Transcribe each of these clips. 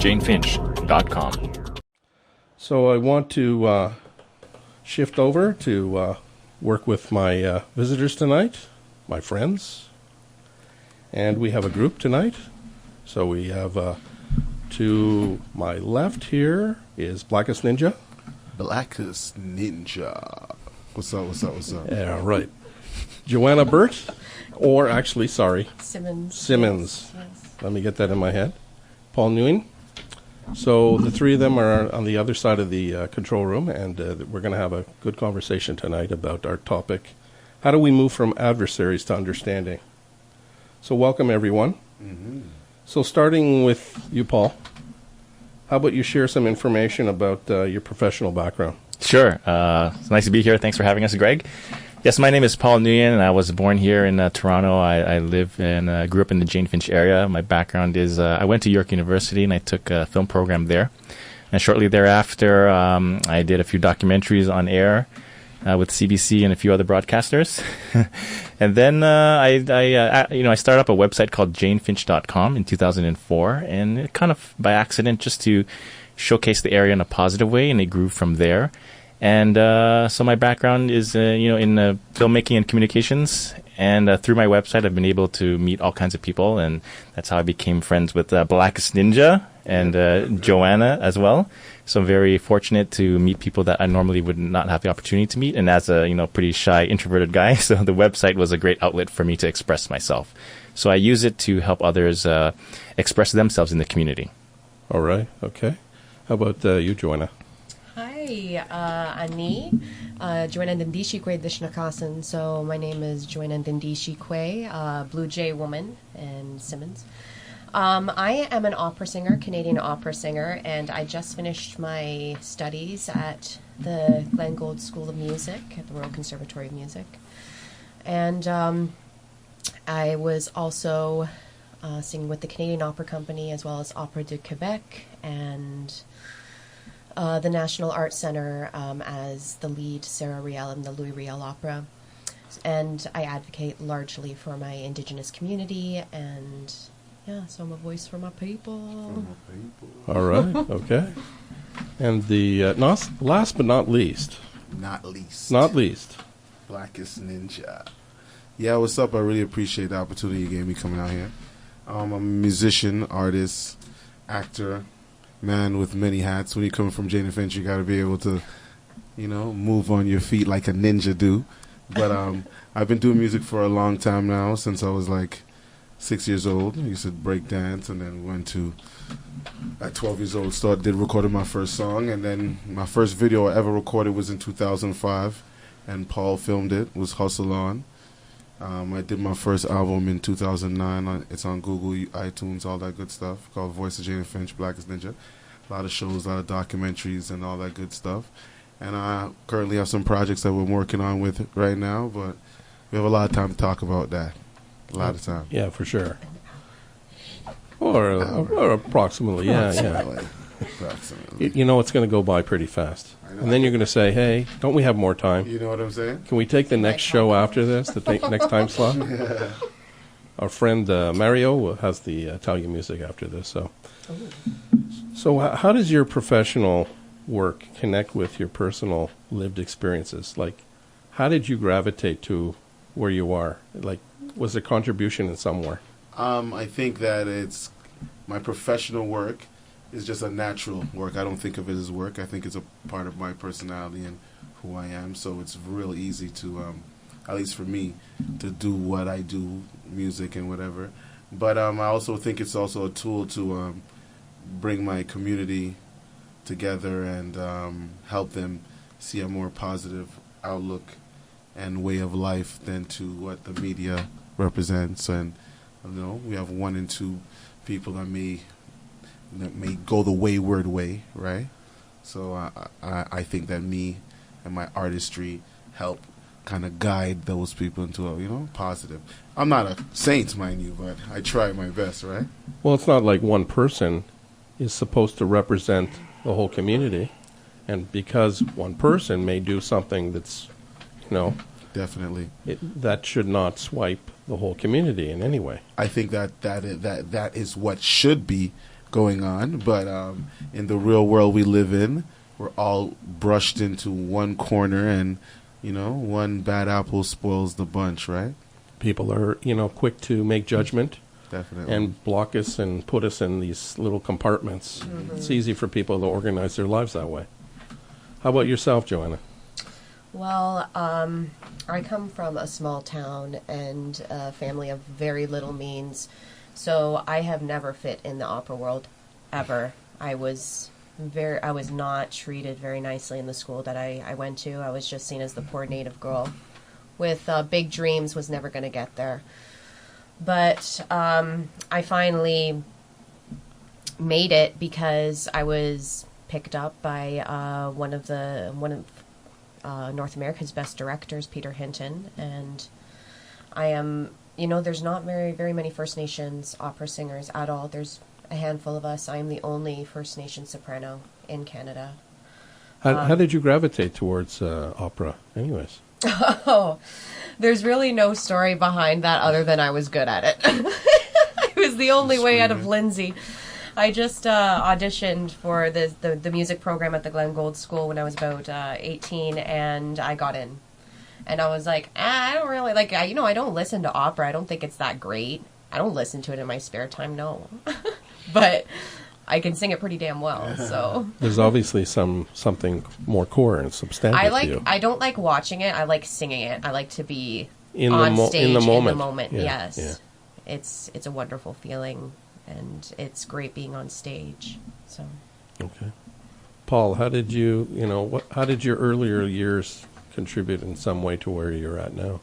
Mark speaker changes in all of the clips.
Speaker 1: janefinch.com.
Speaker 2: So I want to shift over to work with my visitors tonight, my friends. And we have a group tonight. So we have to my left here is Blacus Ninjah.
Speaker 3: Blacus Ninjah. What's up?
Speaker 2: Yeah, right. Joanna Burt, or actually, sorry.
Speaker 4: Simmons.
Speaker 2: Yes. Let me get that in my head. Paul Nguyen. So the three of them are on the other side of the control room, and we're going to have a good conversation tonight about our topic. How do we move from adversaries to understanding? So welcome, everyone. Mm-hmm. So starting with you, Paul, how about you share some information about your professional background?
Speaker 1: Sure. It's nice to be here. Thanks for having us, Greg. Yes, my name is Paul Nguyen, and I was born here in Toronto. I live and grew up in the Jane Finch area. My background is I went to York University, and I took a film program there. And shortly thereafter, I did a few documentaries on air with CBC and a few other broadcasters. And then I started up a website called janefinch.com in 2004, and it kind of by accident just to showcase the area in a positive way, and it grew from there. And so my background is, in filmmaking and communications. And through my website, I've been able to meet all kinds of people. And that's how I became friends with Blacus Ninjah and Joanna as well. So I'm very fortunate to meet people that I normally would not have the opportunity to meet. And as a, pretty shy, introverted guy, so the website was a great outlet for me to express myself. So I use it to help others express themselves in the community.
Speaker 2: All right. Okay. How about you, Joanna?
Speaker 4: Hi, Ani. Joanna Diindiisi Kwe Simmons. So my name is Joanna Dindishi Kwe, Blue Jay woman in Simmons. I am an opera singer, Canadian opera singer, and I just finished my studies at the Glen Gould School of Music at the Royal Conservatory of Music. And I was also singing with the Canadian Opera Company as well as Opera de Quebec and the National Arts Centre as the lead Sarah Riel in the Louis Riel Opera. And I advocate largely for my Indigenous community, and so I'm a voice for my people.
Speaker 2: All right, okay. And the last but not least.
Speaker 3: Not least. Blacus Ninjah. Yeah, what's up? I really appreciate the opportunity you gave me coming out here. I'm a musician, artist, actor, man with many hats. When you come from Jane Finch, you got to be able to, move on your feet like a ninja do. But I've been doing music for a long time now, since I was like 6 years old. I used to break dance, and then went to, at 12 years old, recorded my first song. And then my first video I ever recorded was in 2005, and Paul filmed it. It was Hustle On. I did my first album in 2009. It's on Google, iTunes, all that good stuff, called Voice of Jane Finch, Blacus Ninjah. A lot of shows, a lot of documentaries, and all that good stuff. And I currently have some projects that we're working on with right now, but we have a lot of time to talk about that. A lot of time.
Speaker 2: Yeah, for sure. Or approximately, yeah. Approximately. It's going to go by pretty fast. And then you're going to say, hey, don't we have more time?
Speaker 3: You know what I'm saying?
Speaker 2: Can we take the next show after this, the next time slot?
Speaker 3: Yeah.
Speaker 2: Our friend Mario has the Italian music after this. So how does your professional work connect with your personal lived experiences? Like, how did you gravitate to where you are? Like, was there contribution in somewhere?
Speaker 3: I think that it's my professional work is just a natural work. I don't think of it as work. I think it's a part of my personality and who I am. So it's real easy to, at least for me, to do what I do, music and whatever. But I also think it's also a tool to bring my community together and help them see a more positive outlook and way of life than to what the media represents. And we have 1 and 2 people that may go the wayward way, right? So I think that me and my artistry help kind of guide those people into a positive. I'm not a saint, mind you, but I try my best, right?
Speaker 2: Well, it's not like one person is supposed to represent the whole community, and because one person may do something that's,
Speaker 3: definitely
Speaker 2: that should not swipe the whole community in any way.
Speaker 3: I think that is what should be going on, but in the real world we live in, we're all brushed into one corner, and one bad apple spoils the bunch, right?
Speaker 2: People are, quick to make judgment.
Speaker 3: Definitely.
Speaker 2: And block us and put us in these little compartments.
Speaker 4: Mm-hmm.
Speaker 2: It's easy for people to organize their lives that way. How about yourself, Joanna?
Speaker 4: Well, I come from a small town and a family of very little means, so I have never fit in the opera world, ever. I was not treated very nicely in the school that I went to. I was just seen as the poor native girl with big dreams, was never going to get there. But I finally made it because I was picked up by one of North America's best directors, Peter Hinton, and I am, there's not very many First Nations opera singers at all. There's a handful of us. I am the only First Nation soprano in Canada.
Speaker 2: How did you gravitate towards opera, anyways?
Speaker 4: Oh, there's really no story behind that other than I was good at it. It was the only way out of Lindsay. I just auditioned for the music program at the Glen Gold School when I was about 18, and I got in. And I was like, I don't really, I don't listen to opera. I don't think it's that great. I don't listen to it in my spare time, no. But I can sing it pretty damn well, so. There's
Speaker 2: obviously something more core and substantive to you.
Speaker 4: I don't like watching it. I like singing it. I like to be
Speaker 2: on stage
Speaker 4: in the moment.
Speaker 2: Yeah,
Speaker 4: yes.
Speaker 2: Yeah.
Speaker 4: It's a wonderful feeling, and it's great being on stage. So.
Speaker 2: Okay. Paul, how did how did your earlier years contribute in some way to where you're at now?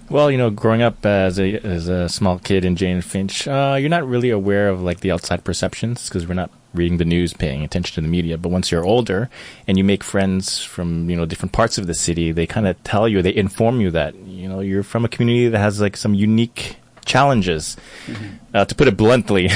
Speaker 1: Well, growing up as a small kid in Jane and Finch, you're not really aware of the outside perceptions because we're not reading the news, paying attention to the media. But once you're older and you make friends from different parts of the city, they kind of tell you, they inform you that you're from a community that has some unique challenges, to put it bluntly.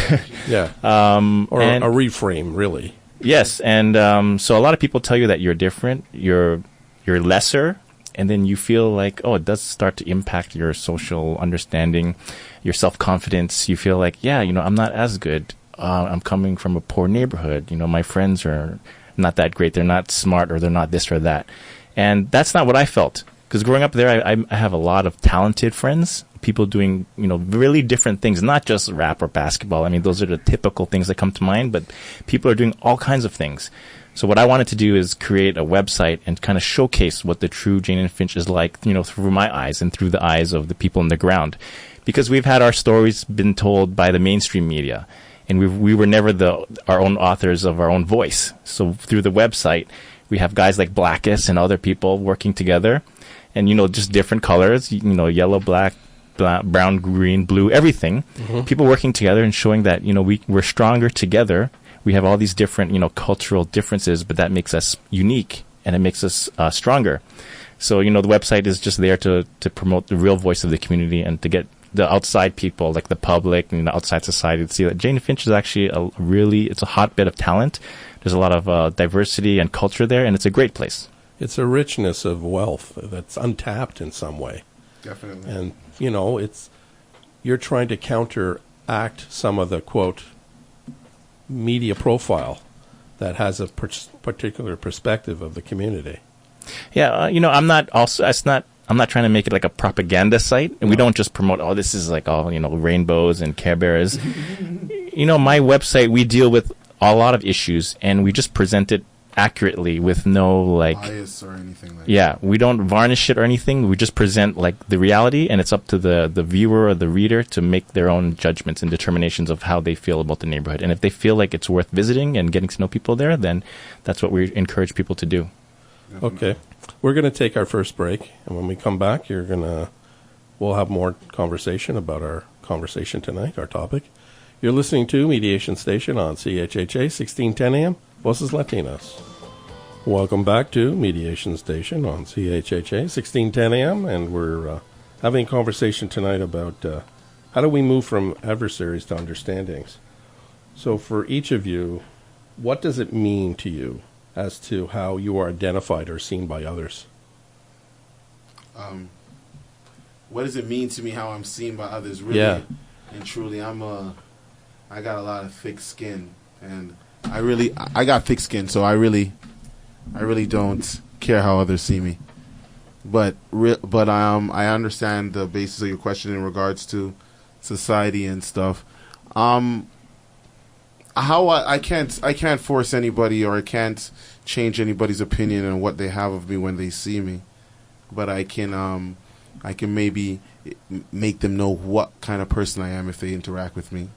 Speaker 2: Yeah. Or a reframe, really.
Speaker 1: Yes, and so a lot of people tell you that you're different, you're lesser. And then you feel it does start to impact your social understanding, your self-confidence. You feel I'm not as good. I'm coming from a poor neighborhood. My friends are not that great. They're not smart, or they're not this or that. And that's not what I felt. Because growing up there, I have a lot of talented friends, people doing, really different things, not just rap or basketball. I mean, those are the typical things that come to mind, but people are doing all kinds of things. So what I wanted to do is create a website and kind of showcase what the true Jane and Finch is like, through my eyes and through the eyes of the people on the ground. Because we've had our stories been told by the mainstream media, and we were never our own authors of our own voice. So through the website, we have guys like Blacus and other people working together, and, just different colors, yellow, black, brown, green, blue, everything. Mm-hmm. People working together and showing that, we're stronger together. We have all these different, cultural differences, but that makes us unique and it makes us stronger. So, the website is just there to promote the real voice of the community and to get the outside people, like the public and the outside society, to see that Jane Finch is actually it's a hotbed of talent. There's a lot of diversity and culture there, and it's a great place.
Speaker 2: It's a richness of wealth that's untapped in some way.
Speaker 3: Definitely.
Speaker 2: And, you're trying to counteract some of the, quote, media profile that has a particular perspective of the community.
Speaker 1: Yeah, I'm not trying to make it like a propaganda site, and we don't just promote, this is all, rainbows and Care Bears. My website, we deal with a lot of issues, and we just present it accurately with no
Speaker 3: bias or anything like
Speaker 1: that. We don't varnish it or anything. We just present the reality, and it's up to the viewer or the reader to make their own judgments and determinations of how they feel about the neighborhood. And if they feel like it's worth visiting and getting to know people there, then that's what we encourage people to do.
Speaker 2: Okay. We're going to take our first break, and when we come back, we'll have more conversation about our conversation tonight, our topic. You're listening to Mediation Station on CHHA 1610 AM. Voices Latinas. Welcome back to Mediation Station on CHHA 1610 AM, and we're having a conversation tonight about how do we move from adversaries to understandings. So for each of you, what does it mean to you as to how you are identified or seen by others?
Speaker 3: What does it mean to me how I'm seen by others? Really,
Speaker 2: yeah.
Speaker 3: And truly, I'm I got a lot of thick skin, and I got thick skin, so I really don't care how others see me. But I understand the basis of your question in regards to society and stuff. How I can't force anybody, or I can't change anybody's opinion on what they have of me when they see me, but I can maybe make them know what kind of person I am if they interact with me,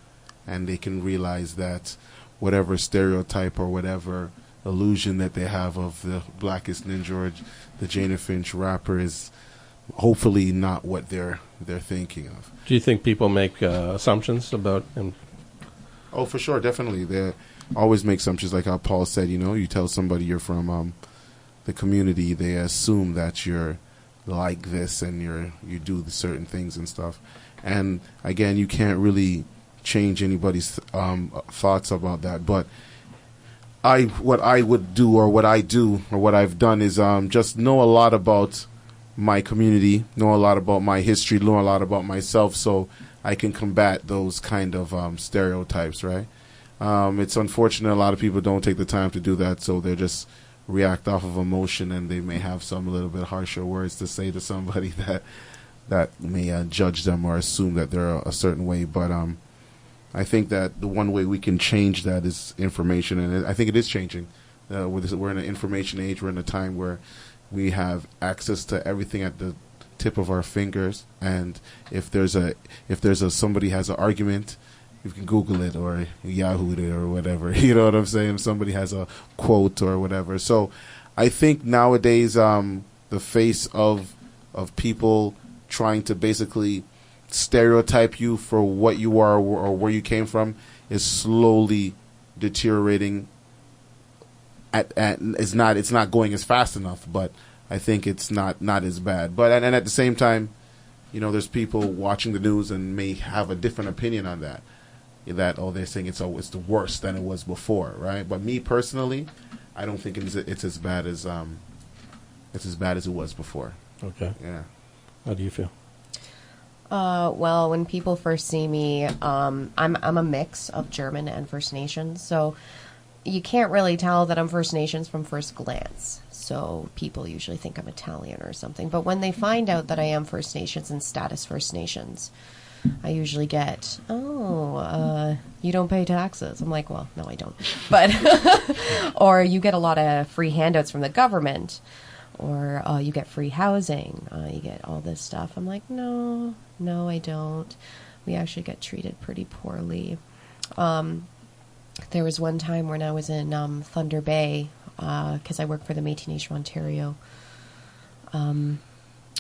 Speaker 3: and they can realize that whatever stereotype or whatever illusion that they have of the Blacus Ninja or the Jana Finch rapper is hopefully not what they're thinking of.
Speaker 2: Do you think people make assumptions about him?
Speaker 3: Oh, for sure, definitely. They always make assumptions, like how Paul said. You tell somebody you're from the community, they assume that you're like this and you do the certain things and stuff. And again, you can't really change anybody's thoughts about that. But what I would do, or what I do, or what I've done is just know a lot about my community, know a lot about my history, know a lot about myself, so I can combat those kind of stereotypes, right? It's unfortunate a lot of people don't take the time to do that, so they just react off of emotion, and they may have some a little bit harsher words to say to somebody that may judge them or assume that they're a certain way. But I think that the one way we can change that is information, and I think it is changing. We're in an information age. We're in a time where we have access to everything at the tip of our fingers, and if somebody has an argument, you can Google it or Yahoo it or whatever. You know what I'm saying? If somebody has a quote or whatever. So I think nowadays the face of people trying to basically stereotype you for what you are or where you came from is slowly deteriorating. It's not going as fast enough, but I think it's not as bad. But and at the same time, there's people watching the news and may have a different opinion on that. They're saying it's the worst than it was before, right? But me personally, I don't think it's as bad as it was before.
Speaker 2: Okay.
Speaker 3: Yeah.
Speaker 2: How do you feel?
Speaker 4: Well, when people first see me, I'm a mix of German and First Nations, so you can't really tell that I'm First Nations from first glance. So people usually think I'm Italian or something. But when they find out that I am First Nations and status First Nations, I usually get, you don't pay taxes. I'm like, well, no, I don't. But or you get a lot of free handouts from the government, or you get free housing. You get all this stuff. I'm like, no, I don't. We actually get treated pretty poorly. There was one time when I was in Thunder Bay, because I work for the Métis Nation of Ontario.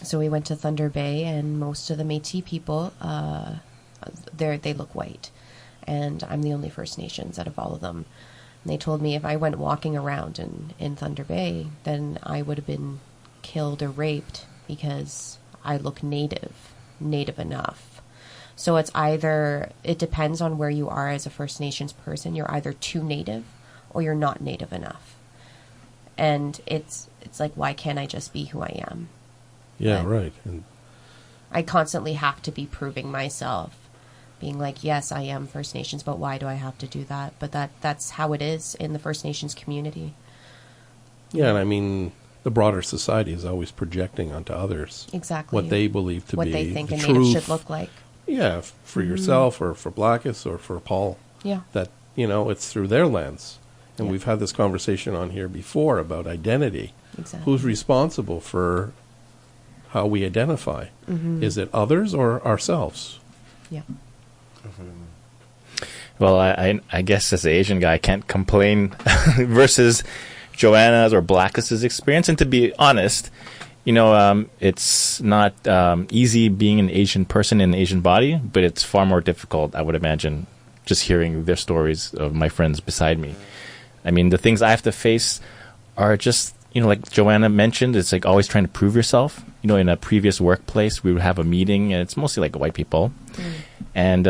Speaker 4: So we went to Thunder Bay, and most of the Métis people, they look white. And I'm the only First Nations out of all of them. And they told me if I went walking around in Thunder Bay, then I would have been killed or raped because I look native enough. So it depends on where you are as a First Nations person. You're either too native or you're not native enough. And it's like, why can't I just be who I am?
Speaker 2: Yeah, right. And
Speaker 4: I constantly have to be proving myself, being like, yes, I am First Nations, but why do I have to do that? But that's how it is in the First Nations community.
Speaker 2: Yeah, and I mean, the broader society is always projecting onto others
Speaker 4: exactly
Speaker 2: what they believe to
Speaker 4: what
Speaker 2: be
Speaker 4: they think
Speaker 2: the
Speaker 4: a
Speaker 2: truth.
Speaker 4: native should look like.
Speaker 2: Yeah, for yourself or for Blacus or for Paul.
Speaker 4: Yeah.
Speaker 2: That, it's through their lens. And we've had this conversation on here before about identity.
Speaker 4: Exactly.
Speaker 2: Who's responsible for how we identify? Mm-hmm. Is it others or ourselves?
Speaker 4: Yeah.
Speaker 1: Well, I guess as an Asian guy, I can't complain versus Joanna's or Blacus's experience. And to be honest, it's not easy being an Asian person in an Asian body, but it's far more difficult, I would imagine, just hearing their stories of my friends beside me. I mean, the things I have to face are just, like Joanna mentioned, it's like always trying to prove yourself. In a previous workplace, we would have a meeting, and it's mostly like white people. And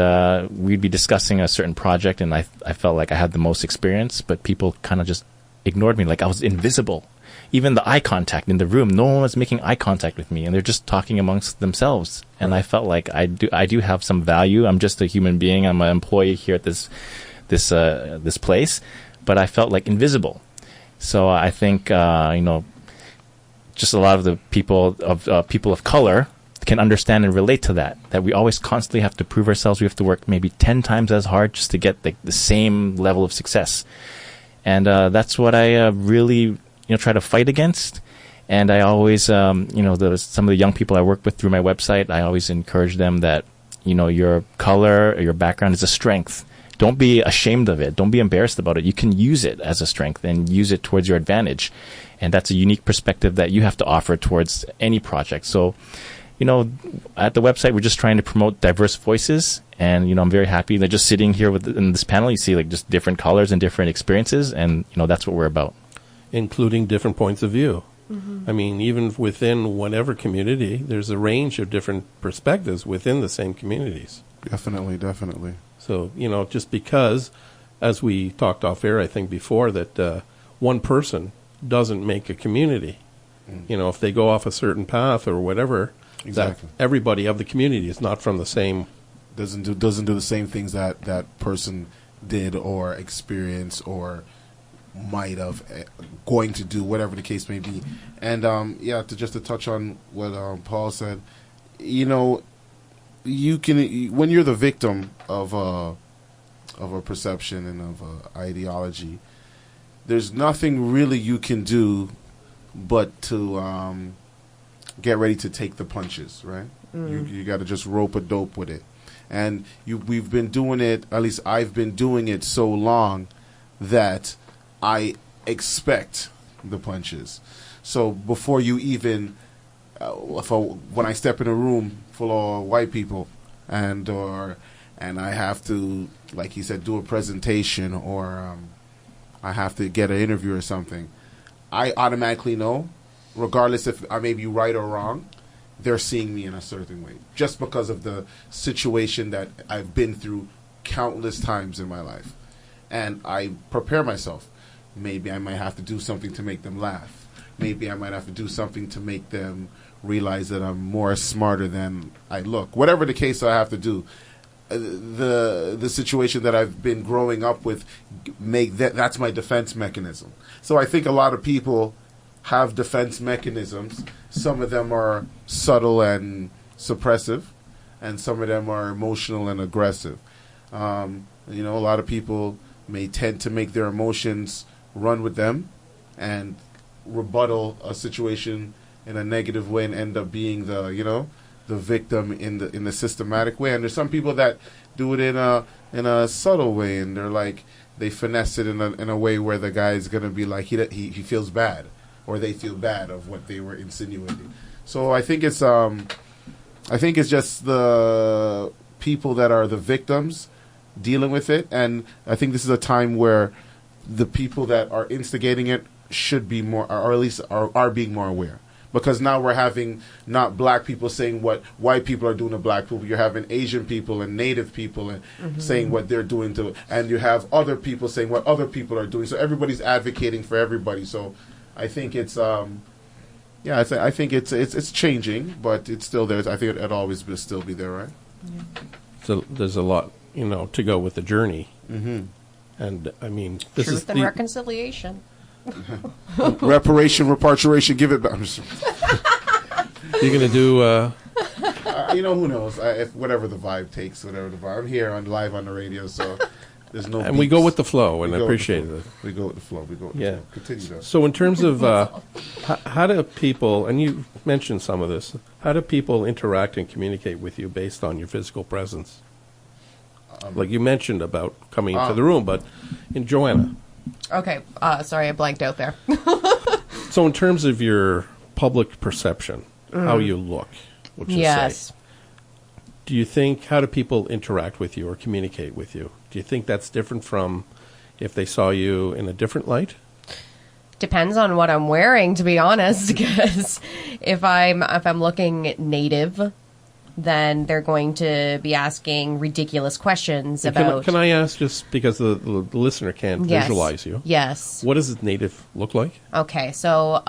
Speaker 1: we'd be discussing a certain project, and I felt like I had the most experience, but people kind of just ignored me, like I was invisible. even the eye contact in the room, no one was making eye contact with me, and they're just talking amongst themselves. And I felt like I do have some value. I'm just a human being. I'm an employee here at this place, but I felt like invisible. So I think just a lot of the people of color can understand and relate to that we always constantly have to prove ourselves. We have to work maybe 10 times as hard just to get the same level of success. And that's what I really try to fight against. And I always, some of the young people I work with through my website, I always encourage them that, your color or your background is a strength. Don't be ashamed of it. Don't be embarrassed about it. You can use it as a strength and use it towards your advantage. And that's a unique perspective that you have to offer towards any project. So, at the website, we're just trying to promote diverse voices. And, I'm very happy that just sitting here in this panel, you see like just different colors and different experiences. And, that's what we're about.
Speaker 2: Including different points of view.
Speaker 4: Mm-hmm.
Speaker 2: I mean, even within whatever community, there's a range of different perspectives within the same communities.
Speaker 3: Definitely.
Speaker 2: So, just because, as we talked off air, I think before, that one person doesn't make a community. If they go off a certain path or whatever,
Speaker 3: exactly,
Speaker 2: that everybody of the community is not from the same.
Speaker 3: Doesn't do the same things that person did or experienced or might have going to do, whatever the case may be. And to touch on what Paul said, you can, when you're the victim of a perception and of a ideology, there's nothing really you can do but to get ready to take the punches, right? You got to just rope a dope with it. And we've been doing it, at least I've been doing it so long that I expect the punches. So before you even, when I step in a room full of white people and I have to, like he said, do a presentation or I have to get an interview or something, I automatically know, regardless if I may be right or wrong, they're seeing me in a certain way, just because of the situation that I've been through countless times in my life. And I prepare myself. Maybe I might have to do something to make them laugh. Maybe I might have to do something to make them realize that I'm more smarter than I look. Whatever the case I have to do, the situation that I've been growing up with, that's my defense mechanism. So I think a lot of people have defense mechanisms. Some of them are subtle and suppressive, and some of them are emotional and aggressive. A lot of people may tend to make their emotions run with them and rebuttal a situation in a negative way and end up being the victim in the systematic way. And there's some people that do it in a subtle way, and they're like, they finesse it in a way where the guy is gonna be like he feels bad, or they feel bad of what they were insinuating. So I think it's just the people that are the victims dealing with it, and I think this is a time where the people that are instigating it should be more, or at least are being more aware. Because now we're having not black people saying what white people are doing to black people. You're having Asian people and Native people and saying what they're doing to, and you have other people saying what other people are doing. So everybody's advocating for everybody. So I think it's I think it's changing, but it's still there. I think it'll always still be there, right?
Speaker 4: Yeah.
Speaker 2: So there's a lot, to go with the journey. Mm-hmm. And I mean, this
Speaker 4: Truth and reconciliation.
Speaker 3: Reparation, give it back.
Speaker 2: You're going to do...
Speaker 3: who knows? If whatever the vibe takes, I'm here live on the radio, so there's no...
Speaker 2: And
Speaker 3: beats.
Speaker 2: We go with the flow, and I appreciate it.
Speaker 3: We go with the flow.
Speaker 2: Yeah.
Speaker 3: Continue, though.
Speaker 2: So in terms of how do people, and you mentioned some of this, how do people interact and communicate with you based on your physical presence? Like you mentioned about coming into the room, but in Joanna...
Speaker 4: Okay, sorry, I blanked out there.
Speaker 2: So in terms of your public perception, how you look, let's just say, do you think, how do people interact with you or communicate with you? Do you think that's different from if they saw you in a different light?
Speaker 4: Depends on what I'm wearing, to be honest, because if I'm looking native, then they're going to be asking ridiculous questions about...
Speaker 2: Can I ask, just because the listener can't
Speaker 4: Yes.
Speaker 2: visualize you,
Speaker 4: Yes.
Speaker 2: what does a native look like?
Speaker 4: Okay, so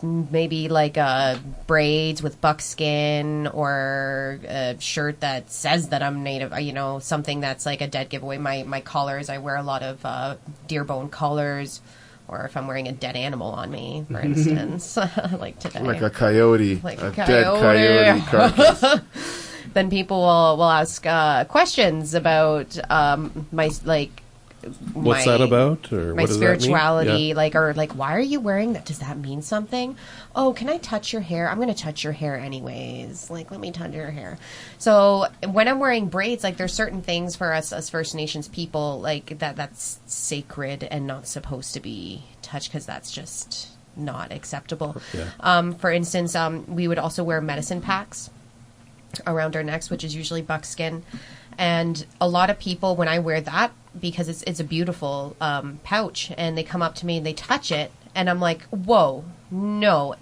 Speaker 4: maybe like braids with buckskin, or a shirt that says that I'm native, you know, something that's like a dead giveaway. My collars, I wear a lot of deer bone collars, or if I'm wearing a dead animal on me, for instance, like today.
Speaker 3: Like a coyote.
Speaker 4: Like
Speaker 3: a
Speaker 4: a
Speaker 3: dead coyote carcass.
Speaker 4: Then people will ask questions about my, like...
Speaker 2: What's that about? Or
Speaker 4: my
Speaker 2: what does that mean?
Speaker 4: spirituality,
Speaker 2: Yeah.
Speaker 4: like, why are you wearing that? Does that mean something? Oh, can I touch your hair? I'm going to touch your hair anyways. Like, let me touch your hair. So when I'm wearing braids, like, there's certain things for us as First Nations people, like, that's sacred and not supposed to be touched, because that's just not acceptable.
Speaker 2: Yeah.
Speaker 4: For instance, we would also wear medicine packs around our necks, which is usually buckskin. And a lot of people, when I wear that, because it's a beautiful pouch, and they come up to me and they touch it, and I'm like, whoa, no.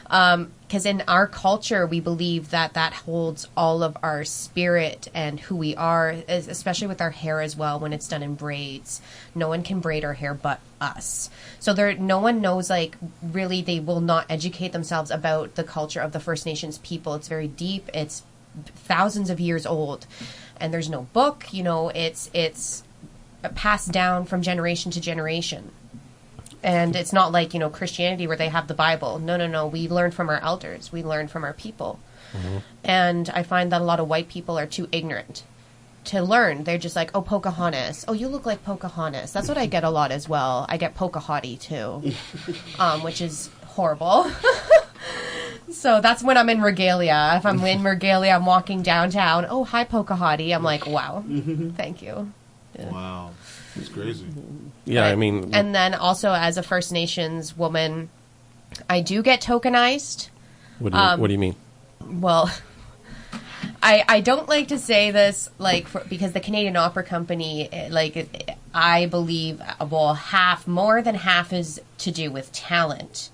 Speaker 4: Because in our culture, we believe that holds all of our spirit and who we are, especially with our hair as well, when it's done in braids. No one can braid our hair but us. So no one knows, like, really, they will not educate themselves about the culture of the First Nations people. It's very deep. It's thousands of years old, and there's no book, you know, it's passed down from generation to generation. And it's not like, you know, Christianity, where they have the Bible. No, we learn from our elders, we learn from our people. And I find that a lot of white people are too ignorant to learn. They're just like, oh, Pocahontas, oh, you look like Pocahontas. That's what I get a lot as well. I get Pocahotty too, which is horrible. So that's when I'm in regalia. If I'm in regalia, I'm walking downtown. Oh, hi, Pocahontas. I'm like, wow, thank you. Yeah.
Speaker 3: Wow. It's crazy.
Speaker 2: Yeah, I mean...
Speaker 4: And then also, as a First Nations woman, I do get tokenized.
Speaker 2: What do you mean?
Speaker 4: Well, I don't like to say this, like, because the Canadian Opera Company, like, I believe, well, more than half is to do with talent.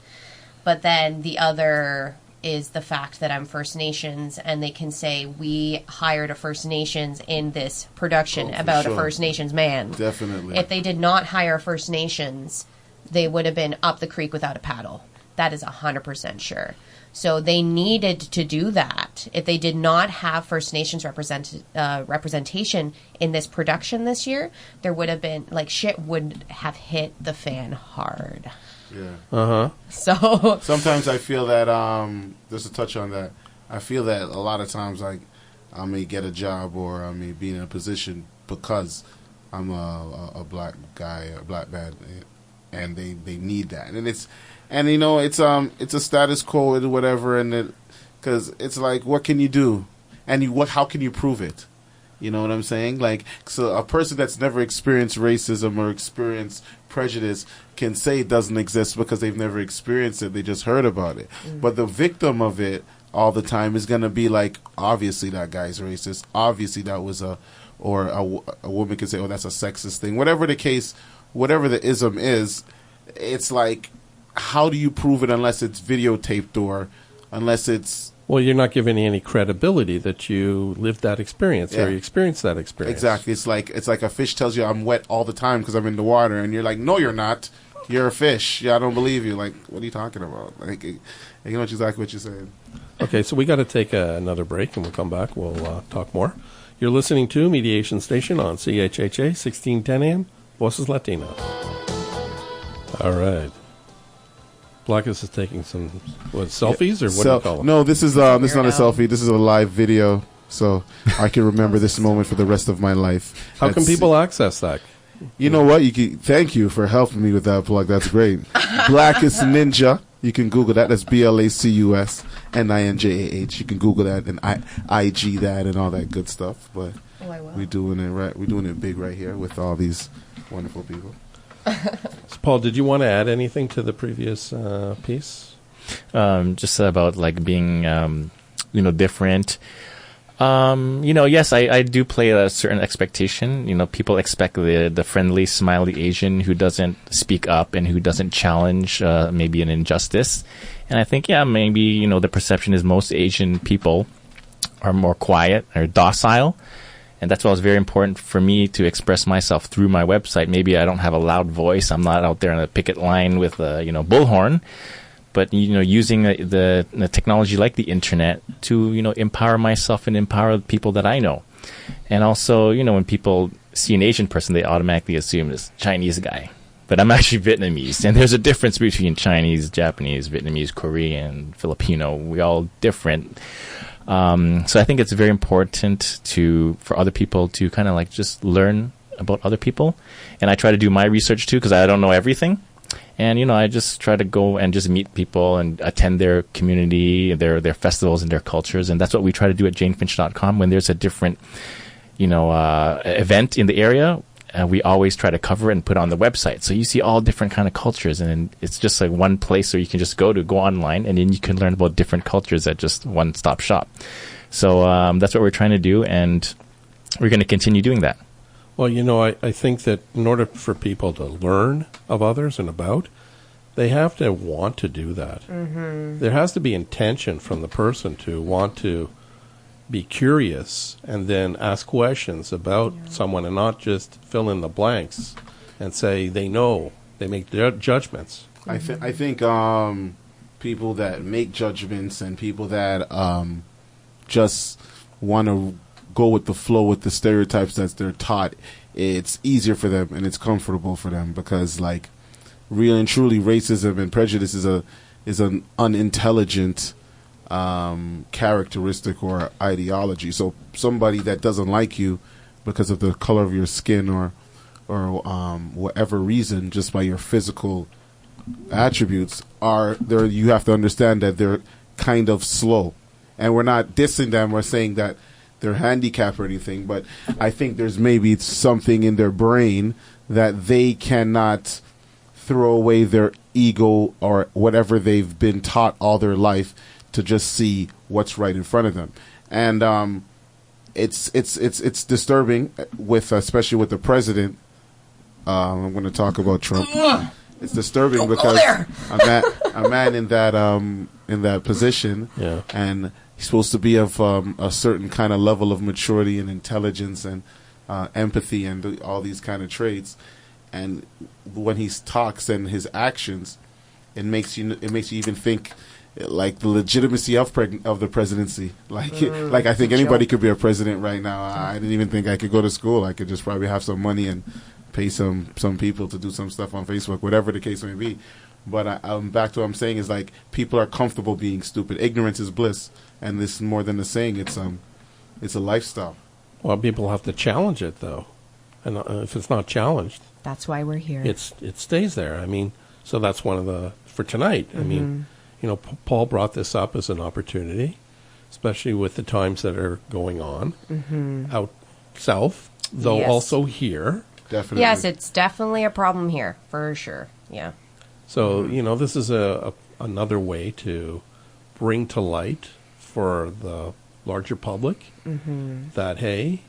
Speaker 4: But then the other is the fact that I'm First Nations, and they can say, we hired a First Nations in this production about a First Nations man.
Speaker 3: Definitely.
Speaker 4: If they did not hire First Nations, they would have been up the creek without a paddle. That is 100% sure. So they needed to do that. If they did not have First Nations representation in this production this year, there would have been, like, shit would have hit the fan hard.
Speaker 3: Yeah.
Speaker 4: So
Speaker 3: sometimes I feel that just to touch on that, I feel that a lot of times, like, I may get a job or I may be in a position because I'm a black guy, a black man, and they need that, and you know it's a status quo and whatever, and because it's like, what can you do, and how can you prove it? You know what I'm saying? Like, so a person that's never experienced racism or experienced prejudice can say it doesn't exist because they've never experienced it. They just heard about it. But the victim of it all the time is going to be like, obviously that guy's racist. Obviously that was a woman can say, oh, that's a sexist thing. Whatever the case, whatever the ism is, it's like, how do you prove it unless it's videotaped or unless it's...
Speaker 2: Well, you're not giving any credibility that you lived that experience or you experienced that experience.
Speaker 3: Exactly. It's like a fish tells you I'm wet all the time because I'm in the water, and you're like, no, you're not. You're a fish. Yeah, I don't believe you. Like, what are you talking about? Like, you know exactly what you're saying.
Speaker 2: Okay, so we got to take another break, and we'll come back. We'll talk more. You're listening to Mediation Station on CHHA 1610 AM, Voices Latino. All right. Blacus is taking some selfies, or what do you call them?
Speaker 3: No, this is not a selfie. This is a live video, so I can remember this moment for the rest of my life.
Speaker 2: How can people access that?
Speaker 3: You know what? Thank you for helping me with that plug. That's great. Blacus Ninjah. You can Google that. That's BLACUS NINJAH. You can Google that and IG that and all that good stuff. But we're doing it right. We're doing it big right here with all these wonderful people.
Speaker 2: So Paul, did you want to add anything to the previous piece?
Speaker 1: Just about like being, different. Yes, I do play a certain expectation. People expect the friendly, smiley Asian who doesn't speak up and who doesn't challenge maybe an injustice. And I think, maybe, the perception is most Asian people are more quiet or docile. And that's why it's very important for me to express myself through my website. Maybe I don't have a loud voice. I'm not out there on a picket line with a, bullhorn. But, using the technology like the internet to, empower myself and empower the people that I know. And also, when people see an Asian person, they automatically assume this Chinese guy. But I'm actually Vietnamese. And there's a difference between Chinese, Japanese, Vietnamese, Korean, Filipino. We all different. So I think it's very important for other people to kind of like just learn about other people. And I try to do my research too, because I don't know everything. And, I just try to go and just meet people and attend their community, their festivals and their cultures. And that's what we try to do at janefinch.com. When there's a different, event in the area, we always try to cover it and put it on the website. So you see all different kind of cultures. And it's just like one place where you can just go online, and then you can learn about different cultures at just one-stop shop. So that's what we're trying to do, and we're going to continue doing that.
Speaker 2: Well, I think that in order for people to learn of others and about, they have to want to do that. Mm-hmm. There has to be intention from the person to want to be curious and then ask questions about someone and not just fill in the blanks and say they know. They make their judgments.
Speaker 3: Mm-hmm. I think people that make judgments and people that just want to go with the flow with the stereotypes that they're taught, it's easier for them and it's comfortable for them, because like real and truly racism and prejudice is an unintelligent characteristic or ideology. So somebody that doesn't like you because of the color of your skin or whatever reason, just by your physical attributes, are there. You have to understand that they're kind of slow, and we're not dissing them or saying that they're handicapped or anything, but I think there's maybe something in their brain that they cannot throw away their ego or whatever they've been taught all their life to just see what's right in front of them. And it's disturbing, especially with the president. I'm going to talk about Trump. It's disturbing because a man in that position, and he's supposed to be of a certain kind of level of maturity and intelligence and empathy and all these kind of traits. And when he talks and his actions, it makes you even think like the legitimacy of the presidency. Like I think anybody could be a president right now. I didn't even think I could go to school. I could just probably have some money and pay some people to do some stuff on Facebook, whatever the case may be. But I'm back to what I'm saying is like people are comfortable being stupid. Ignorance is bliss, and this is more than a saying. It's a lifestyle.
Speaker 2: Well, people have to challenge it though, and if it's not challenged,
Speaker 4: that's why we're here.
Speaker 2: It stays there. I mean, so that's one of for tonight. Mm-hmm. I mean, Paul brought this up as an opportunity, especially with the times that are going on out south, though also here.
Speaker 3: Definitely.
Speaker 4: Yes, it's definitely a problem here for sure. Yeah.
Speaker 2: So, this is another way to bring to light for the larger public that, hey,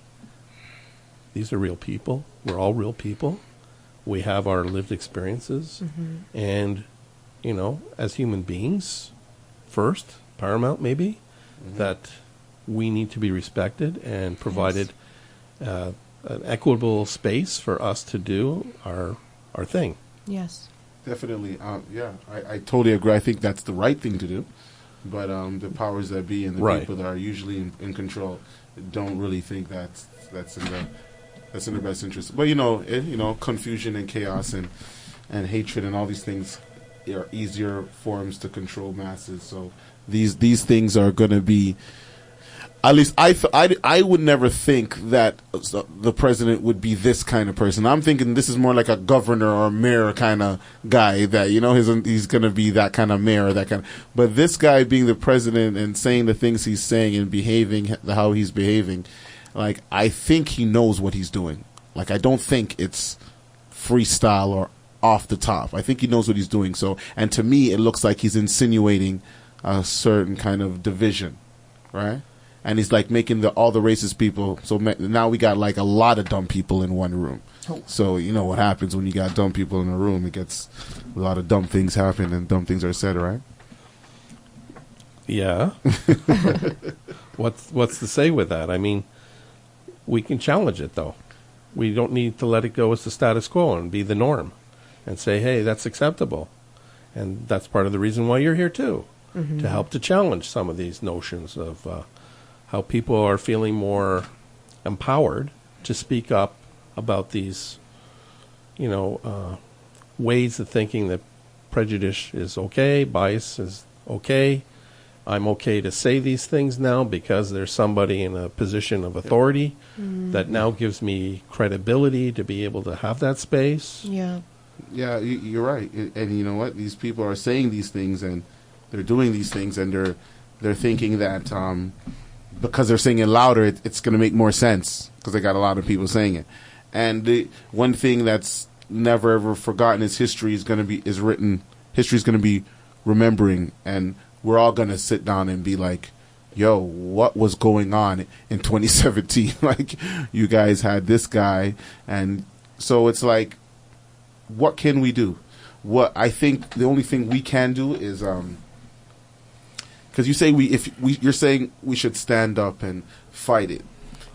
Speaker 2: these are real people. We're all real people. We have our lived experiences. And, as human beings, first, paramount maybe, that we need to be respected and provided an equitable space for us to do our thing.
Speaker 4: Yes.
Speaker 3: Definitely. I totally agree. I think that's the right thing to do. But the powers that be and the people that are usually in control don't really think that's in their best interest. But confusion and chaos and hatred and all these things are easier forms to control masses. So these things are going to be. At least I would never think that the president would be this kind of person. I'm thinking this is more like a governor or mayor kind of guy that, he's going to be that kind of mayor, but this guy being the president and saying the things he's saying and behaving how he's behaving, like, I think he knows what he's doing. Like, I don't think it's freestyle or off the top. I think he knows what he's doing. So, and to me, it looks like he's insinuating a certain kind of division, right? and he's like making all the racist people. So now we got like a lot of dumb people in one room. So you know what happens when you got dumb people in a room? It gets a lot of dumb things happen and dumb things are said, right?
Speaker 2: Yeah. What's to say with that? I mean, we can challenge it though. We don't need to let it go as the status quo and be the norm, and say, hey, that's acceptable, and that's part of the reason why you're here too, to help to challenge some of these notions of how people are feeling more empowered to speak up about these, ways of thinking that prejudice is okay, bias is okay. I'm okay to say these things now because there's somebody in a position of authority that now gives me credibility to be able to have that space.
Speaker 4: Yeah.
Speaker 3: Yeah, you're right. And you know what? These people are saying these things and they're doing these things, and they're thinking that because they're saying it louder, it's going to make more sense because they got a lot of people saying it. And the one thing that's never ever forgotten is history is going to be remembering, and we're all going to sit down and be like, yo, what was going on in 2017? Like, you guys had this guy. And so it's like, what can we do? What I think the only thing we can do is, because you say you're saying we should stand up and fight it.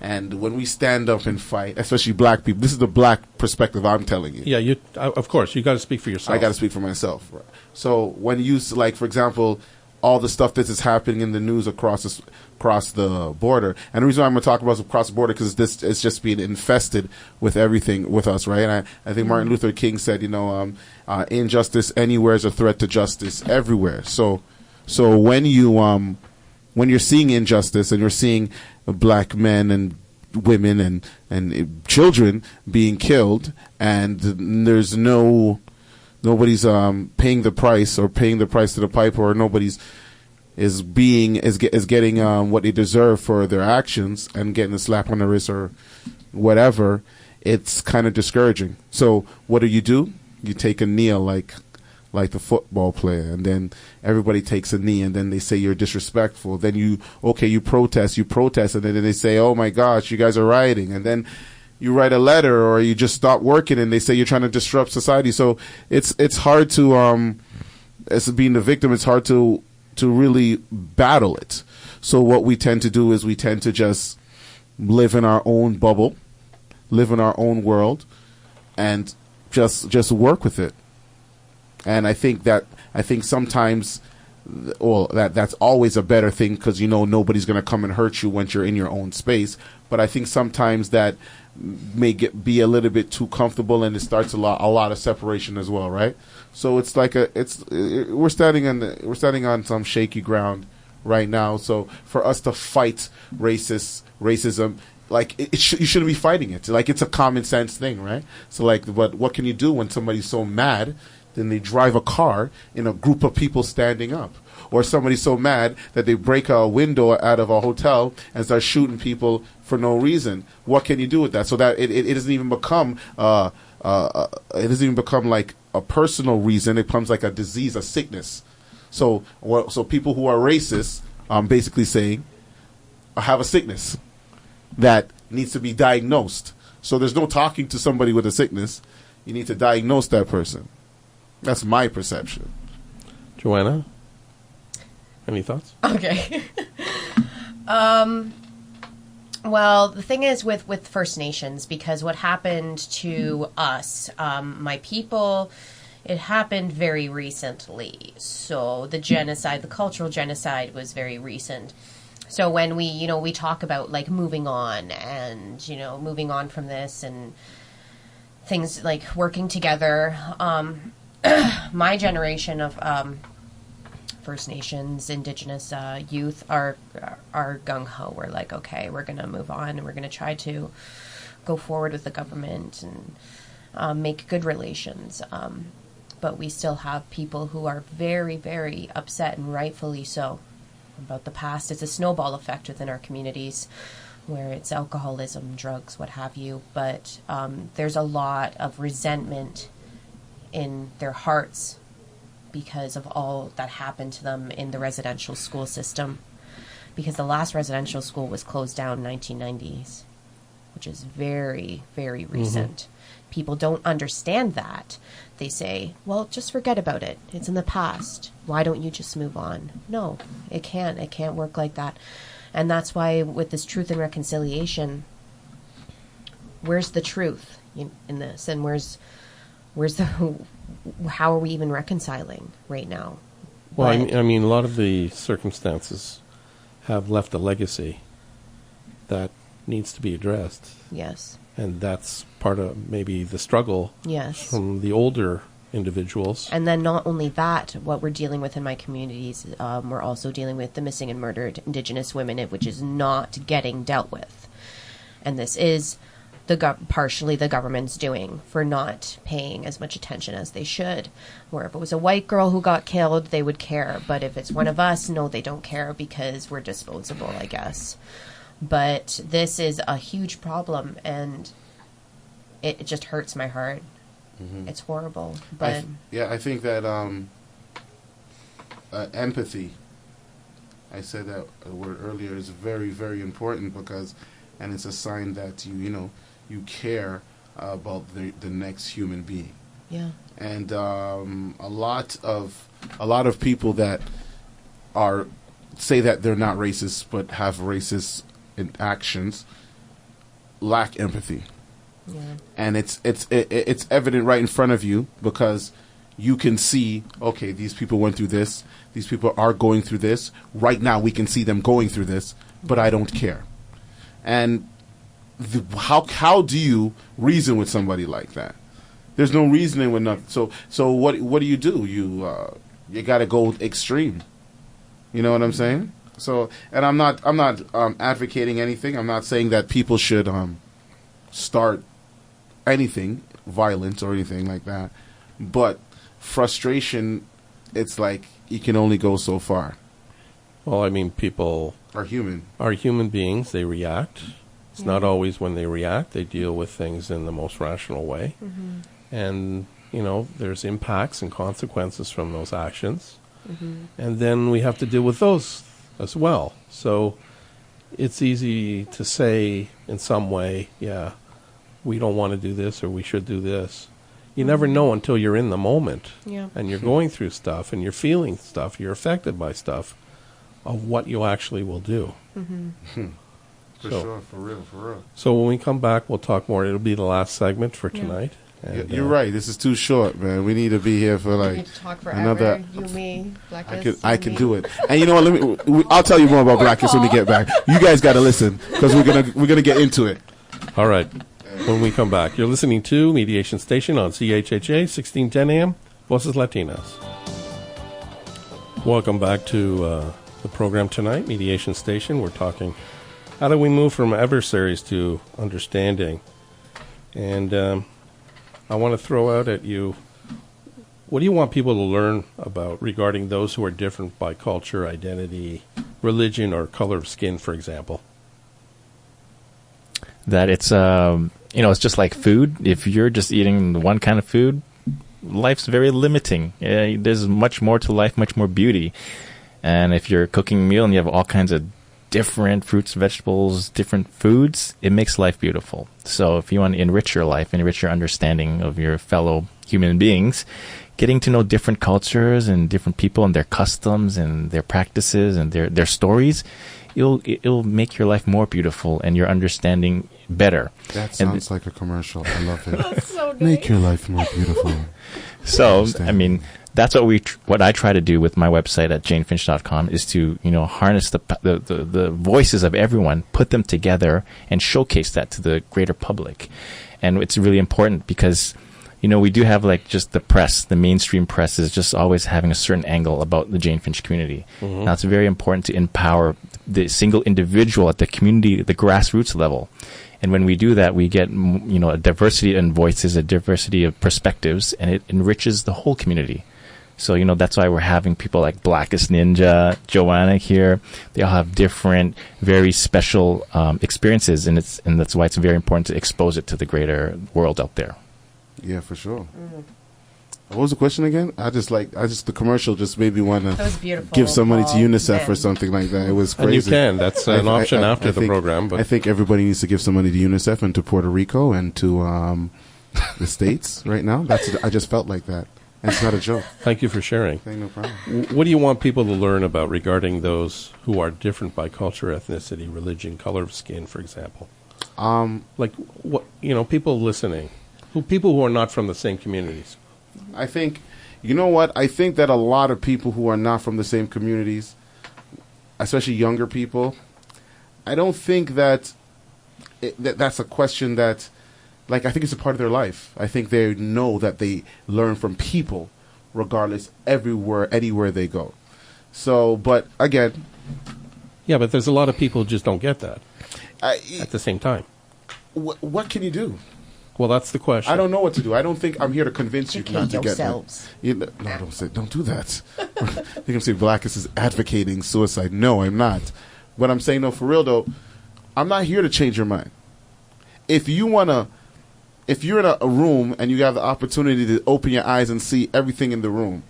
Speaker 3: And when we stand up and fight, especially black people, this is the black perspective I'm telling you.
Speaker 2: Yeah, of course, you got to speak for yourself.
Speaker 3: I got to speak for myself. Right. So when you, like, for example, all the stuff that is happening in the news across the border, and the reason why I'm going to talk about across the border because it's just being infested with everything with us, right? And I think Martin Luther King said, injustice anywhere is a threat to justice everywhere. So when you're seeing injustice and you're seeing black men and women and children being killed, and there's nobody's paying the price or paying the price to the piper, or nobody's is getting what they deserve for their actions and getting a slap on the wrist or whatever, it's kind of discouraging. So what do? You take a kneel like the football player, and then everybody takes a knee, and then they say you're disrespectful. Then you protest, and then they say, oh my gosh, you guys are rioting, and then you write a letter or you just stop working and they say you're trying to disrupt society. So it's hard to, as being the victim, it's hard to really battle it. So what we tend to do is we tend to just live in our own bubble, live in our own world, and just work with it. And I think sometimes, well, that's always a better thing because nobody's going to come and hurt you once you're in your own space. But I think sometimes that may be a little bit too comfortable, and it starts a lot of separation as well, right? So it's like we're standing on some shaky ground right now. So for us to fight racism, like you shouldn't be fighting it. Like, it's a common sense thing, right? So like, what can you do when somebody's so mad? Then they drive a car in a group of people standing up. Or somebody's so mad that they break a window out of a hotel and start shooting people for no reason. What can you do with that? So that it doesn't even become like a personal reason. It becomes like a disease, a sickness. So people who are racist, basically saying, have a sickness that needs to be diagnosed. So there's no talking to somebody with a sickness. You need to diagnose that person. That's my perception.
Speaker 2: Joanna, any thoughts?
Speaker 4: Okay. Well, the thing is with First Nations, because what happened to us, my people, it happened very recently. So the genocide, the cultural genocide, was very recent. So when we talk about like moving on and moving on from this and things like working together, my generation of First Nations, Indigenous youth are gung-ho. We're like, okay, we're going to move on and we're going to try to go forward with the government and make good relations. But we still have people who are very, very upset, and rightfully so, about the past. It's a snowball effect within our communities where it's alcoholism, drugs, what have you. But there's a lot of resentment in their hearts because of all that happened to them in the residential school system. because the last residential school was closed down in 1990s, which is very, very recent. People don't understand that. They say, well, just forget about it. It's in the past. Why don't you just move on? No, it can't. It can't work like that. And that's why with this truth and reconciliation, where's the truth in this? And where's the, how are we even reconciling right now?
Speaker 2: Well, I mean, a lot of the circumstances have left a legacy that needs to be addressed.
Speaker 4: Yes.
Speaker 2: And that's part of maybe the struggle
Speaker 4: Yes.
Speaker 2: from the older individuals.
Speaker 4: And then not only that, what we're dealing with in my communities, we're also dealing with the missing and murdered Indigenous women, which is not getting dealt with. And this is partially the government's doing for not paying as much attention as they should. Where if it was a white girl who got killed, they would care. But if it's one of us, no, they don't care because we're disposable, I guess. But this is a huge problem, and it just hurts my heart. It's horrible. But
Speaker 3: I think that empathy, I said that word earlier, is very, very important because, and it's a sign that you care about the next human being.
Speaker 4: yeah,
Speaker 3: And a lot of people that say that they're not racist but have racist actions lack empathy.
Speaker 4: yeah,
Speaker 3: And it's evident right in front of you because you can see, okay, these people went through this, these people are going through this right now. We can see them going through this, but I don't care. And how do you reason with somebody like that? There's no reasoning with nothing. So what do? You got to go extreme. You know what I'm saying? So, and I'm not advocating anything. I'm not saying that people should start anything violent or anything like that. But frustration, it's like you can only go so far.
Speaker 2: Well, I mean, people
Speaker 3: Are human
Speaker 2: beings. They react. It's not always when they react. They deal with things in the most rational way. And, there's impacts and consequences from those actions. And then we have to deal with those as well. So it's easy to say in some way, yeah, we don't want to do this or we should do this. You never know until you're in the moment.
Speaker 4: yeah.
Speaker 2: And you're going through stuff and you're feeling stuff, you're affected by stuff of what you actually will do.
Speaker 3: for
Speaker 2: So-
Speaker 3: sure, for real.
Speaker 2: So when we come back, we'll talk more. It'll be the last segment for tonight. And,
Speaker 3: You're right. This is too short, man. We need to be here for
Speaker 4: We
Speaker 3: like
Speaker 4: could talk forever.
Speaker 3: another.
Speaker 4: You, me, Blacus.
Speaker 3: I can do it. And you know what? I'll tell you more about Blacus when we get back. You guys got to listen because we're gonna get into it.
Speaker 2: All right. When we come back, you're listening to Mediation Station on CHHA 1610 AM, Voices Latinas. Welcome back to the program tonight, Mediation Station. We're talking how do we move from adversaries to understanding. And I want to throw out at you, what do you want people to learn about regarding those who are different by culture, identity, religion, or color of skin, for example?
Speaker 1: That it's it's just like food. If you're just eating one kind of food, life's very limiting. There's much more to life, much more beauty. And if you're cooking a meal and you have all kinds of different fruits, vegetables, different foods, it makes life beautiful. So if you want to enrich your life, enrich your understanding of your fellow human beings, getting to know different cultures and different people and their customs and their practices and their stories, it'll make your life more beautiful and your understanding better.
Speaker 3: That sounds like a commercial. I love it.
Speaker 4: That's so nice.
Speaker 3: Make your life more beautiful.
Speaker 1: So, I mean, that's what I try to do with my website at janefinch.com is to, harness the voices of everyone, put them together, and showcase that to the greater public. And it's really important because, we do have just the press, the mainstream press is just always having a certain angle about the Jane Finch community. Now, it's very important to empower the single individual at the community, the grassroots level. And when we do that, we get, a diversity in voices, a diversity of perspectives, and it enriches the whole community. So, that's why we're having people like Blacus, Ninjah, Joanna here. They all have different, very special experiences, and that's why it's very important to expose it to the greater world out there.
Speaker 3: Yeah, for sure. What was the question again? The commercial just made me want
Speaker 4: That
Speaker 3: to
Speaker 4: was beautiful.
Speaker 3: give some money to
Speaker 4: Paul
Speaker 3: UNICEF or
Speaker 4: Nguyen.
Speaker 3: something like that. It was
Speaker 2: And
Speaker 3: crazy.
Speaker 2: you can. That's an option after the
Speaker 3: think-
Speaker 2: program. But
Speaker 3: I think everybody needs to give some money to UNICEF and to Puerto Rico and to the States right now. I just felt like that. And it's not a joke.
Speaker 2: thank you for sharing.
Speaker 3: Ain't no problem.
Speaker 2: What do you want people to learn about regarding those who are different by culture, ethnicity, religion, color of skin, for example? Like what people listening, people who are not from the same communities.
Speaker 3: I think, you know what? I think that a lot of people who are not from the same communities, especially younger people, I don't think that that's a question that, like, I think it's a part of their life. I think they know that they learn from people regardless anywhere they go. So, but again.
Speaker 2: Yeah, but there's a lot of people who just don't get that
Speaker 3: At
Speaker 2: the same time.
Speaker 3: What can you do?
Speaker 2: Well, that's the question.
Speaker 3: I don't know what to do. I don't think I'm here to convince you not to get
Speaker 4: yourselves.
Speaker 3: No, don't do that. I think I'm saying Blacus is advocating suicide. No, I'm not. What I'm saying, though, for real, though, I'm not here to change your mind. If you're in a room and you have the opportunity to open your eyes and see everything in the room,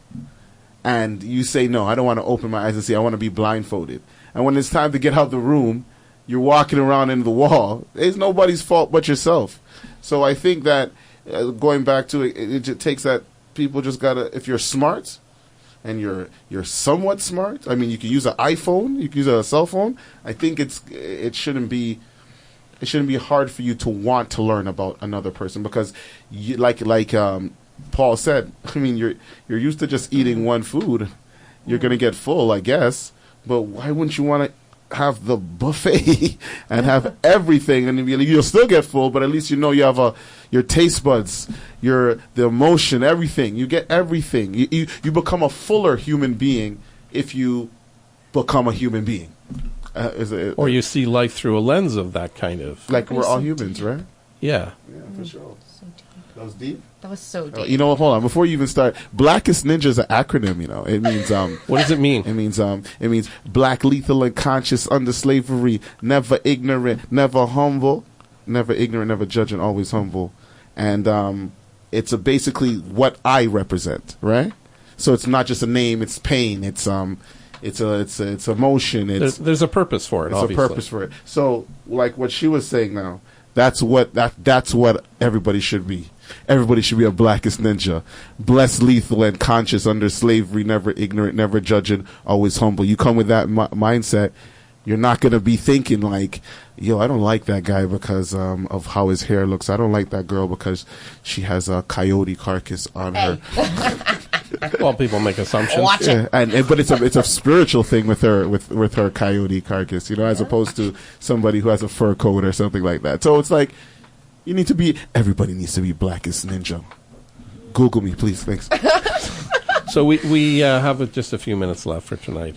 Speaker 3: and you say, no, I don't want to open my eyes and see, I want to be blindfolded. And when it's time to get out the room, you're walking around into the wall. It's nobody's fault but yourself. So I think that, going back to it, it just takes that people just got to, if you're smart, and you're somewhat smart, I mean, you can use an iPhone, you can use a cell phone, I think it shouldn't be hard for you to want to learn about another person, because like Paul said, I mean, you're used to just eating one food. You're going to get full, I guess, but why wouldn't you want to have the buffet and have everything, and you'll still get full, but at least you have your taste buds, the emotion, everything. You get everything. You become a fuller human being if you become a human being.
Speaker 2: Or you see life through a lens of that kind of.
Speaker 3: Like we're all humans, right?
Speaker 2: Yeah.
Speaker 3: Yeah, for sure.
Speaker 4: So deep.
Speaker 3: That was deep.
Speaker 4: That was so deep.
Speaker 3: You know what? Hold on. Before you even start, Blacus Ninja is an acronym. It means
Speaker 2: What does it mean?
Speaker 3: It means black, lethal, and conscious under slavery, never ignorant, never humble, never ignorant, never judging, always humble, and it's basically what I represent, right? So it's not just a name; it's pain. It's emotion.
Speaker 2: There's a purpose for it.
Speaker 3: It's
Speaker 2: obviously.
Speaker 3: a purpose for it. So, like what she was saying now, that's what everybody should be. Everybody should be a Blacus Ninja. Blessed, lethal, and conscious under slavery, never ignorant, never judging, always humble. You come with that mindset, you're not going to be thinking like, yo, I don't like that guy because of how his hair looks. I don't like that girl because she has a coyote carcass on her.
Speaker 2: Well, people make assumptions.
Speaker 4: Watch it.
Speaker 3: Yeah, but it's a spiritual thing with her coyote carcass, as opposed to somebody who has a fur coat or something like that. So it's like everybody needs to be Blacus Ninja. Google me, please. Thanks.
Speaker 2: So we have just a few minutes left for tonight.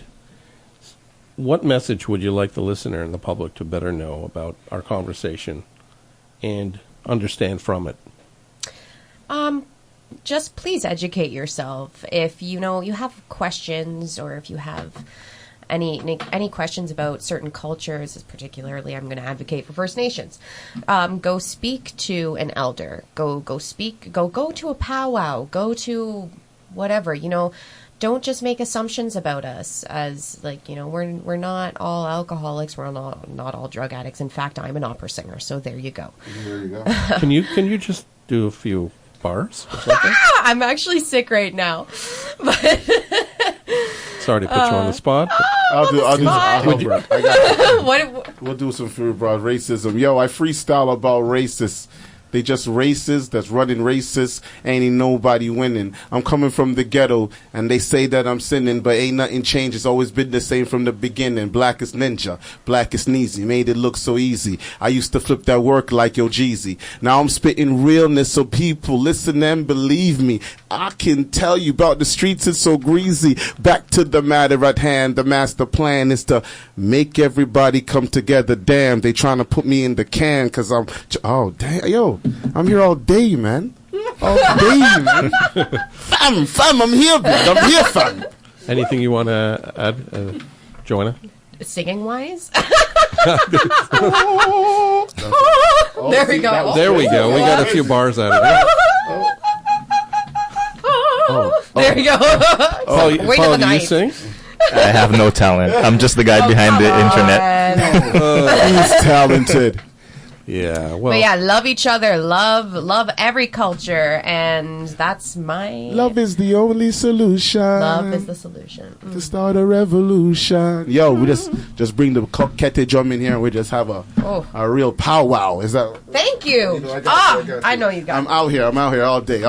Speaker 2: What message would you like the listener and the public to better know about our conversation and understand from it?
Speaker 4: Just please educate yourself. If you have questions, or if you have any questions about certain cultures, particularly I'm going to advocate for First Nations, go speak to an elder. Go to a powwow. Go to whatever. Don't just make assumptions about us as we're not all alcoholics. We're not all drug addicts. In fact, I'm an opera singer, so there you go.
Speaker 3: There you go.
Speaker 2: Can you just do a few bars or something?
Speaker 4: I'm actually sick right now, but
Speaker 2: Sorry to put you on the spot.
Speaker 3: I'll help her. I got it.
Speaker 4: what?
Speaker 3: We'll do some food about racism. Yo, I freestyle about racists. They just racist, that's running racist, ain't nobody winning. I'm coming from the ghetto, and they say that I'm sinning, but ain't nothing changed. It's always been the same from the beginning. Blacus Ninja, Blacus Neezy, made it look so easy. I used to flip that work like Yo Jeezy. Now I'm spitting realness, so people listen and believe me. I can tell you about the streets, it's so greasy. Back to the matter at hand, the master plan is to make everybody come together. Damn, they trying to put me in the can, cause oh damn, yo. I'm here all day, man. All day, man. Fam, I'm here, man. I'm here, fam.
Speaker 2: Anything you want to add, Joanna?
Speaker 4: Singing wise?
Speaker 3: Oh,
Speaker 4: There we go.
Speaker 2: There we go. We got a few bars out of it.
Speaker 4: There you go.
Speaker 2: Paul,
Speaker 4: Wait
Speaker 2: Paul,
Speaker 4: of the
Speaker 2: do you
Speaker 4: night.
Speaker 2: sing?
Speaker 1: I have no talent. I'm just the guy behind the internet.
Speaker 3: He's talented.
Speaker 2: Yeah. Well,
Speaker 4: But yeah, love each other, love every culture, and that's my
Speaker 3: Love is the only solution.
Speaker 4: love is the solution.
Speaker 3: To start a revolution. Yo, we just bring the kete drum in here and we just have a real powwow. Is that?
Speaker 4: Thank you.
Speaker 3: I got you.
Speaker 4: I know you got
Speaker 3: I'm out here all day.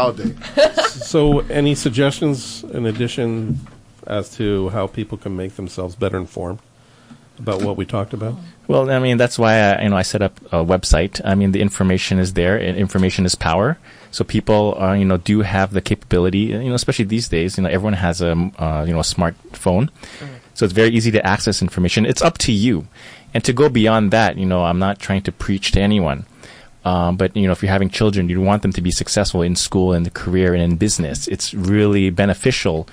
Speaker 2: so any suggestions in addition as to how people can make themselves better informed about what we talked about?
Speaker 1: Well, I mean, that's why I set up a website. I mean, the information is there, and information is power. So people, do have the capability. Especially these days, everyone has a smartphone, so it's very easy to access information. It's up to you, and to go beyond that, I'm not trying to preach to anyone. But if you're having children, you want them to be successful in school, in the career, and in business. It's really beneficial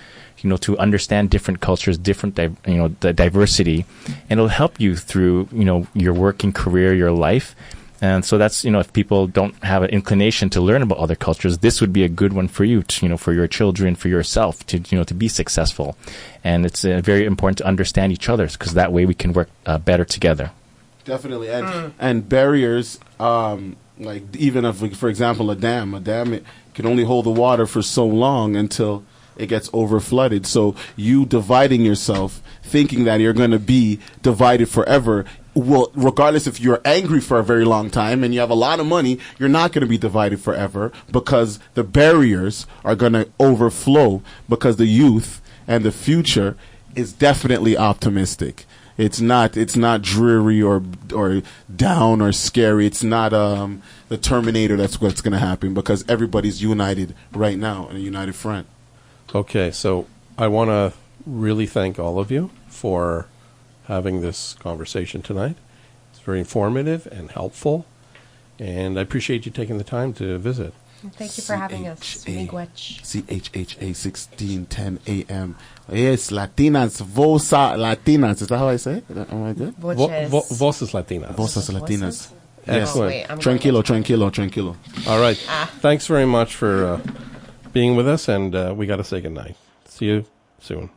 Speaker 1: to understand different cultures, different, the diversity, and it'll help you through, your working career, your life. And so that's, if people don't have an inclination to learn about other cultures, this would be a good one for you, to, for your children, for yourself, to, to be successful. And it's very important to understand each other, because that way we can work better together.
Speaker 3: Definitely. And barriers, like even if, for example, a dam it can only hold the water for so long until it gets over flooded. So you dividing yourself, thinking that you're going to be divided forever, well, regardless if you're angry for a very long time and you have a lot of money, you're not going to be divided forever, because the barriers are going to overflow, because the youth and the future is definitely optimistic. It's not dreary or down or scary. It's not the Terminator that's what's going to happen, because everybody's united right now in a united front.
Speaker 2: Okay, so I want to really thank all of you for having this conversation tonight. It's very informative and helpful, and I appreciate you taking the time to visit.
Speaker 4: Thank you for having us. Miigwech.
Speaker 3: CHHA 1610 AM. Yes, Latinas, Vosa Latinas. Is that how I say it? Am I good?
Speaker 2: Voces Latinas.
Speaker 3: Voces Latinas.
Speaker 2: Excellent.
Speaker 4: Wait, I'm
Speaker 3: Tranquilo.
Speaker 2: All right. Thanks very much for being with us, and we got to say goodnight. See you soon.